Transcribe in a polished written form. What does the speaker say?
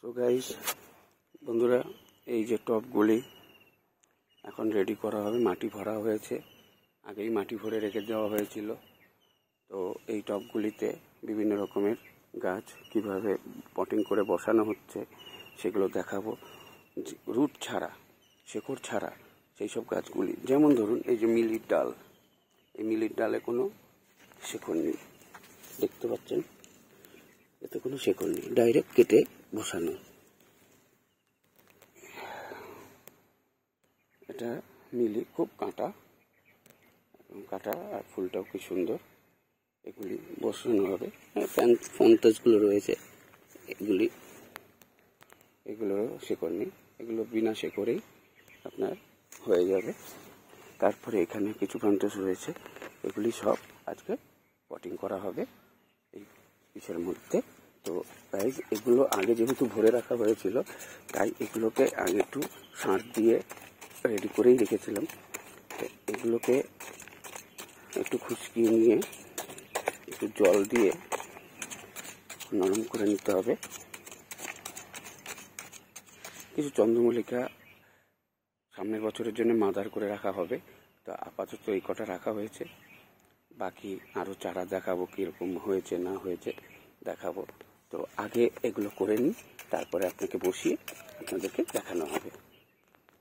So guys, বন্ধুরা, এই যে টবগুলি এখন রেডি করা হবে। মাটি ভরা হয়েছে, আগেই মাটি ভরে রেখে দেওয়া হয়েছিল। তো এই টবগুলিতে বিভিন্ন রকমের গাছ কিভাবে পটিং করে বসানো হচ্ছে সেগুলো দেখাবো। রুট ছাড়া, শেকড় ছাড়া সেই সব গাছগুলি, যেমন ধরুন এই যে মিলির ডাল, এই মিলির ডালে কোনো শেকড় নেই, দেখতে পাচ্ছেন, এতে কোনো শেকড় নেই, ডাইরেক্ট কেটে বসানো। এটা মিলি খুব কাঁটা আর ফুলটাও কি সুন্দর। এগুলি বসানো হবে। ফন্তাসগুলো রয়েছে, এগুলোরও শেকড় নেই, এগুলো বিনা শেকড়েই আপনার হয়ে যাবে। তারপরে এখানে কিছু ফন্তাস রয়েছে, এগুলি সব আজকে পটিং করা হবে এই পিসের মধ্যে। তো গাইজ, এগুলো আগে যেহেতু ভরে রাখা হয়েছিল, তাই এগুলোকে আগে একটু সার দিয়ে রেডি করেই রেখেছিলাম। তো এগুলোকে একটু খুশকিয়ে নিয়ে একটু জল দিয়ে নরম করে নিতে হবে। কিছু চন্দ্রমল্লিকা সামনের বছরের জন্য মাদার করে রাখা হবে। তো আপাতত এই কটা রাখা হয়েছে, বাকি আরও চারা দেখাবো, কীরকম হয়েছে না হয়েছে দেখাবো। তো আগে এগুলো করে নিই, তারপরে আপনাকে বসিয়ে আপনাদেরকে দেখানো হবে।